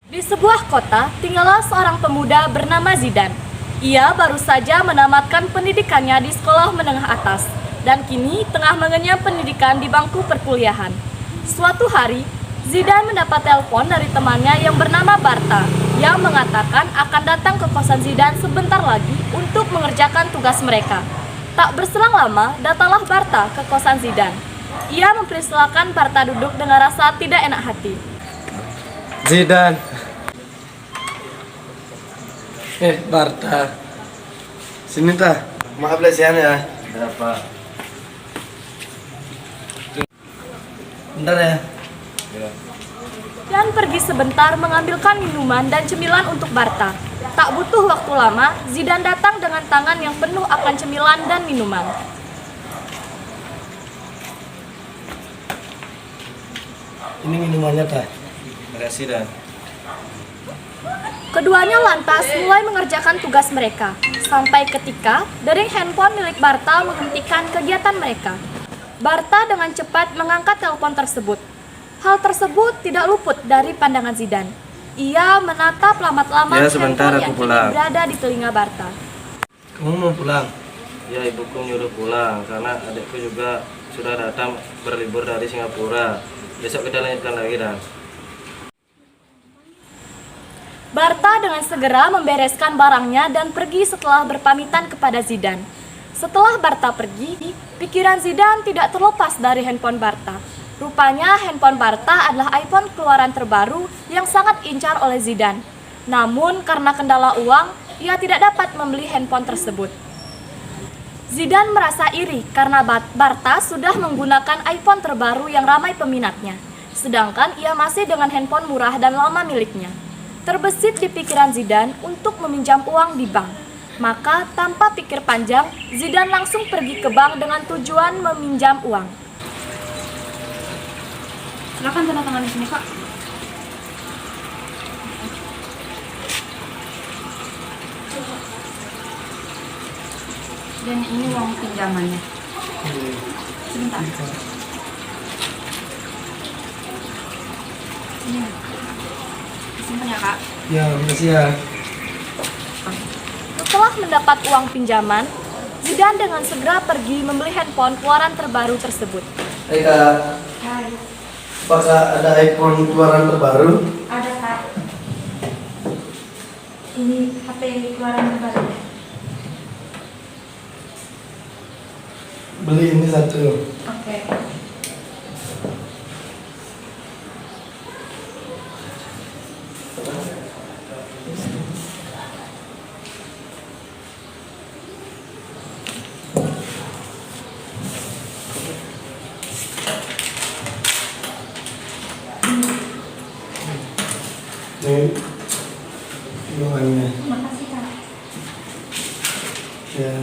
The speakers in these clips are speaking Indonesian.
Di sebuah kota, tinggallah seorang pemuda bernama Zidan. Ia baru saja menamatkan pendidikannya di sekolah menengah atas dan kini tengah mengenyam pendidikan di bangku perkuliahan. Suatu hari, Zidan mendapat telepon dari temannya yang bernama Barta yang mengatakan akan datang ke kosan Zidan sebentar lagi untuk mengerjakan tugas mereka. Tak berselang lama, datanglah Barta ke kosan Zidan. Ia mempersilakan Barta duduk dengan rasa tidak enak hati. Zidan. Barta. Sini tah. Maaf lesian ya. Berapa? Bentar ya. Dan pergi sebentar mengambilkan minuman dan cemilan untuk Barta. Tak butuh waktu lama, Zidan datang dengan tangan yang penuh akan cemilan dan minuman. Ini minumannya tah. Makasih Dan. Keduanya lantas mulai mengerjakan tugas mereka, sampai ketika dering handphone milik Barta menghentikan kegiatan mereka. Barta dengan cepat mengangkat telepon tersebut. Hal tersebut tidak luput dari pandangan Zidan. Ia menatap lama-lama Ya, sebentar handphone aku yang kini pulang. berada di telinga Barta. Kamu mau pulang? Ya, ibuku nyuruh pulang karena adikku juga sudah datang berlibur dari Singapura. Besok kita lanjutkan lagi Dan. Barta dengan segera membereskan barangnya dan pergi setelah berpamitan kepada Zidan. Setelah Barta pergi, pikiran Zidan tidak terlepas dari handphone Barta. Rupanya handphone Barta adalah iPhone keluaran terbaru yang sangat incar oleh Zidan. Namun karena kendala uang, ia tidak dapat membeli handphone tersebut. Zidan merasa iri karena Barta sudah menggunakan iPhone terbaru yang ramai peminatnya. Sedangkan ia masih dengan handphone murah dan lama miliknya. Terbesit di pikiran Zidan untuk meminjam uang di bank. Maka tanpa pikir panjang, Zidan langsung pergi ke bank dengan tujuan meminjam uang. Silakan tanda tangan di sini, Kak. Dan ini uang pinjamannya. Sebentar. Ini. Simpan ya, Kak. Ya, makasih ya. Setelah mendapat uang pinjaman, Zidan dengan segera pergi membeli handphone keluaran terbaru tersebut. Hai Kak, Hai, apakah ada iPhone keluaran terbaru? ada Kak. Ini HP keluaran terbaru. Beli ini satu. Oke. Ini uangnya. Makasih Kak. Ya.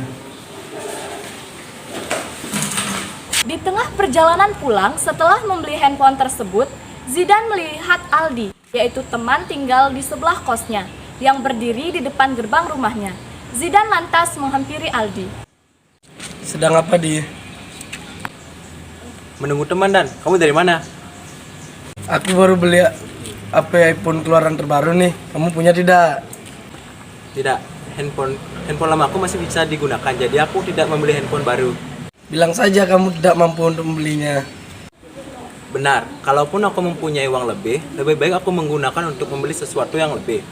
Di tengah perjalanan pulang setelah membeli handphone tersebut, Zidan melihat Aldi, yaitu teman tinggal di sebelah kosnya, yang berdiri di depan gerbang rumahnya. Zidan lantas menghampiri Aldi. Sedang apa di? Menunggu teman Dan. Kamu dari mana? Aku baru beli HP iPhone keluaran terbaru nih. Kamu punya tidak? Tidak, handphone lama aku masih bisa digunakan, jadi aku tidak membeli handphone baru. Bilang saja kamu tidak mampu untuk membelinya. Benar, kalaupun aku mempunyai uang lebih baik aku menggunakan untuk membeli sesuatu yang lebih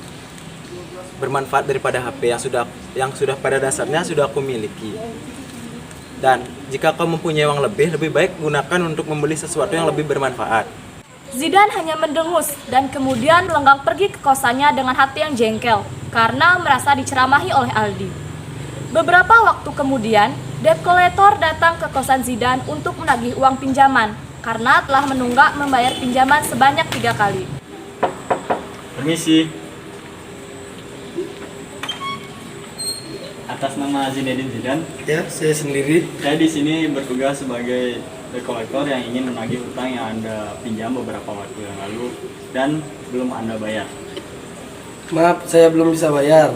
bermanfaat daripada HP yang sudah pada dasarnya sudah aku miliki. Dan jika kau mempunyai uang lebih baik gunakan untuk membeli sesuatu yang lebih bermanfaat. Zidan hanya mendengus dan kemudian melenggang pergi ke kosannya dengan hati yang jengkel karena merasa diceramahi oleh Aldi. Beberapa waktu kemudian, debt collector datang ke kosan Zidan untuk menagih uang pinjaman karena telah menunggak membayar pinjaman sebanyak 3 kali. Permisi. Atas nama Zinedine Zidan, Ya, saya sendiri. saya di sini bertugas sebagai debt collector yang ingin menagih utang yang Anda pinjam beberapa waktu yang lalu dan belum Anda bayar. Maaf, saya belum bisa bayar.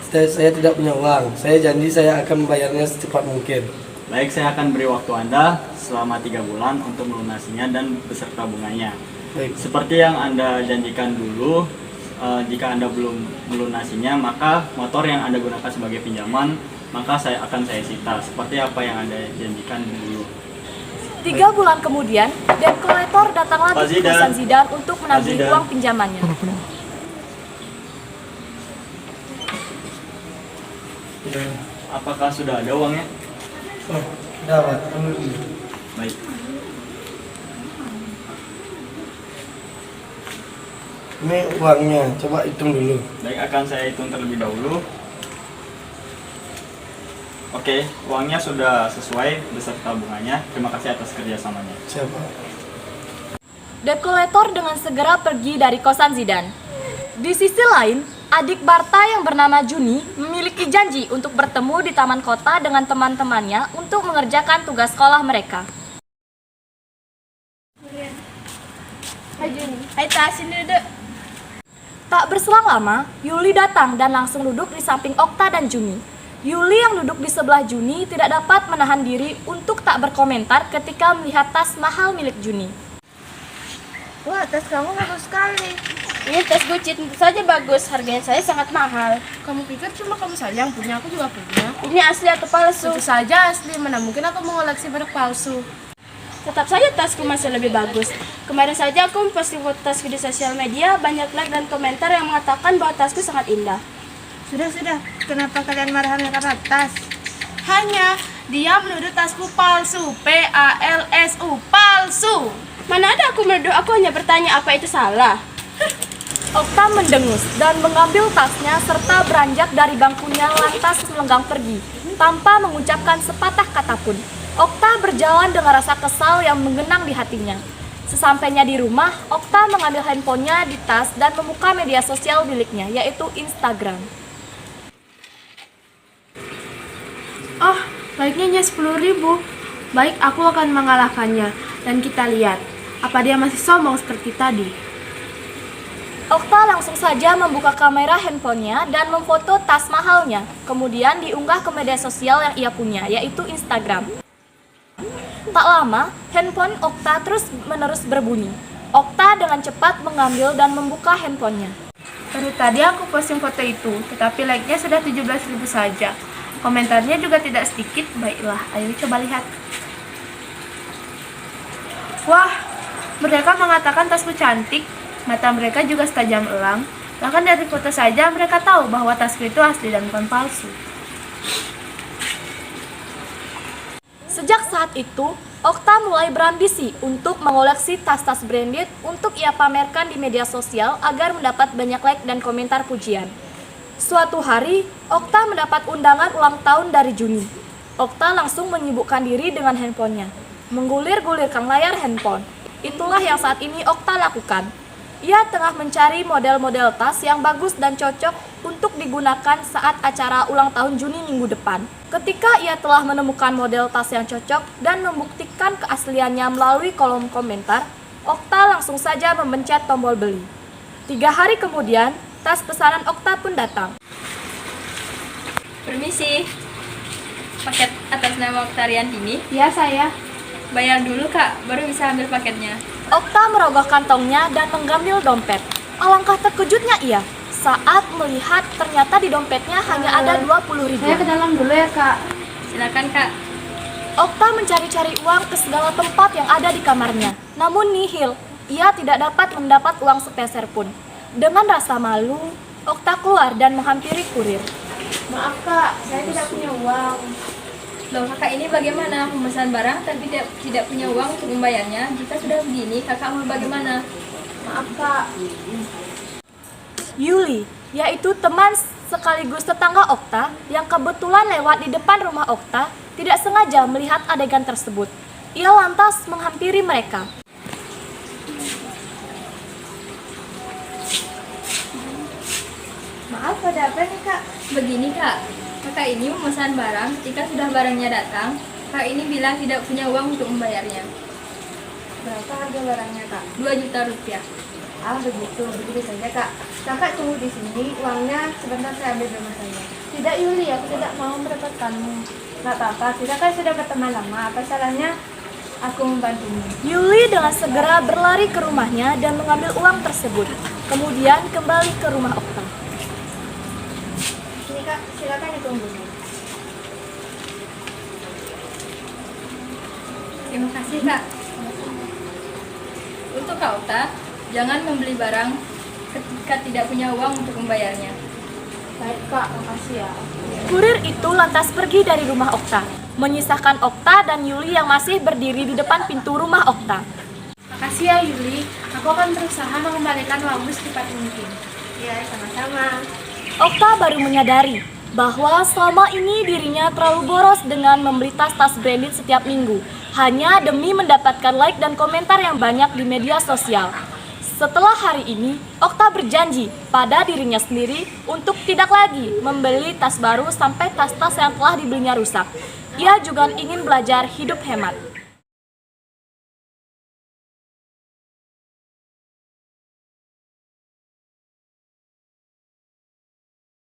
Saya tidak punya uang. Saya janji saya akan membayarnya secepat mungkin. Baik, saya akan beri waktu Anda selama 3 bulan untuk melunasinya dan beserta bunganya. Baik. Seperti yang Anda janjikan dulu, jika Anda belum melunasinya, maka motor yang Anda gunakan sebagai pinjaman, maka saya sita, seperti apa yang Anda janjikan dulu. 3 bulan kemudian, debt collector datang lagi Pak ke Zidan. kosan Zidan untuk menagih Zidan. uang pinjamannya. Apakah sudah ada uangnya? Oh, dapat. Ambil dulu. Baik. Ini uangnya, coba hitung dulu. Baik, akan saya hitung terlebih dahulu. Oke, uangnya sudah sesuai beserta bunganya. Terima kasih atas kerjasamanya. Siapa? Debt collector dengan segera pergi dari kosan Zidan. Di sisi lain, adik Barta yang bernama Juni memiliki janji untuk bertemu di taman kota dengan teman-temannya untuk mengerjakan tugas sekolah mereka. Hai Juni. Hai Tas, sini duduk. Tak berselang lama, Yuli datang dan langsung duduk di samping Okta dan Juni. Yuli yang duduk di sebelah Juni tidak dapat menahan diri untuk tak berkomentar ketika melihat tas mahal milik Juni. Wah, tas kamu bagus sekali. Ini tas Gucci, tentu saja bagus. Harganya saya sangat mahal. Kamu pikir cuma kamu saja yang punya, aku juga punya. Ini asli atau palsu? Tentu saja asli, mana mungkin aku mengoleksi produk palsu. Tetap saja tasku masih lebih bagus. Kemarin saja aku memposting foto tasku di sosial media, banyak like dan komentar yang mengatakan bahwa tasku sangat indah. Sudah, kenapa kalian marahnya karena tas? Hanya dia menuduh tasku palsu, PALSU, palsu. Mana ada aku menuduh, aku hanya bertanya apa itu salah. Okta mendengus dan mengambil tasnya serta beranjak dari bangkunya lantas melenggang pergi, tanpa mengucapkan sepatah kata pun. Okta berjalan dengan rasa kesal yang menggenang di hatinya. Sesampainya di rumah, Okta mengambil handphonenya di tas dan membuka media sosial miliknya, yaitu Instagram. Oh, baiknya hanya 10.000. Baik, aku akan mengalahkannya. Dan kita lihat, apa dia masih sombong seperti tadi? Okta langsung saja membuka kamera handphonenya dan memfoto tas mahalnya, kemudian diunggah ke media sosial yang ia punya, yaitu Instagram. Tak lama, handphone Okta terus-menerus berbunyi. Okta dengan cepat mengambil dan membuka handphonenya. Baru tadi aku posting foto itu, tetapi like-nya sudah 17.000 saja. Komentarnya juga tidak sedikit. Baiklah, ayo coba lihat. Wah, mereka mengatakan tasku cantik. Mata mereka juga setajam elang. Bahkan dari foto saja mereka tahu bahwa tasku itu asli dan bukan palsu. Sejak saat itu, Okta mulai berambisi untuk mengoleksi tas-tas branded untuk ia pamerkan di media sosial agar mendapat banyak like dan komentar pujian. Suatu hari, Okta mendapat undangan ulang tahun dari Juni. Okta langsung menyibukkan diri dengan handphonenya, menggulir-gulirkan layar handphone. Itulah yang saat ini Okta lakukan. Ia tengah mencari model-model tas yang bagus dan cocok untuk digunakan saat acara ulang tahun Juni minggu depan. Ketika ia telah menemukan model tas yang cocok dan membuktikan keasliannya melalui kolom komentar, Okta langsung saja memencet tombol beli. 3 hari kemudian, tas pesanan Okta pun datang. Permisi. Paket atas nama Oktarian ini. Ya, saya. Bayar dulu kak, baru bisa ambil paketnya. Okta merogoh kantongnya dan mengambil dompet. Alangkah terkejutnya ia saat melihat ternyata di dompetnya hanya ada 20.000. Saya ke dalam dulu ya, Kak. Silakan kak. Okta mencari-cari uang ke segala tempat yang ada di kamarnya. Namun nihil, ia tidak dapat mendapat uang sepeser pun. Dengan rasa malu, Okta keluar dan menghampiri kurir. Maaf, Kak. Saya tidak punya uang. Loh kakak ini bagaimana memesan barang tapi tidak punya uang untuk membayarnya? Jika sudah begini kakak mau bagaimana? Maaf, Kak. Yuli, yaitu teman sekaligus tetangga Okta yang kebetulan lewat di depan rumah Okta, tidak sengaja melihat adegan tersebut. Ia lantas menghampiri mereka. Maaf, ada apa nih, Kak? Begini kak, kakak ini memesan barang. Jika sudah barangnya datang, kakak ini bilang tidak punya uang untuk membayarnya. Berapa harga barangnya, Kak? 2 juta rupiah. Ah, begitu saja, Kak. Kakak tunggu di sini, uangnya sebentar saya ambil rumah saya. Tidak, Yuli, aku tidak mau merepotkanmu. Nggak apa-apa, kita kan sudah berteman lama. Apa salahnya aku membantumu? Yuli dengan segera berlari ke rumahnya dan mengambil uang tersebut. kemudian kembali ke rumah Okta. Ini Kak, silakan ditunggu. Terima kasih Kak. Untuk Kak Okta, jangan membeli barang ketika tidak punya uang untuk membayarnya. Baik Kak, makasih ya. Kurir itu lantas pergi dari rumah Okta, menyisakan Okta dan Yuli yang masih berdiri di depan pintu rumah Okta. Makasih ya Yuli, aku akan berusaha mengembalikan uangmu secepat mungkin. Ya, sama-sama. Okta baru menyadari bahwa selama ini dirinya terlalu boros dengan membeli tas-tas branded setiap minggu, hanya demi mendapatkan like dan komentar yang banyak di media sosial. Setelah hari ini, Okta berjanji pada dirinya sendiri untuk tidak lagi membeli tas baru sampai tas-tas yang telah dibelinya rusak. Ia juga ingin belajar hidup hemat.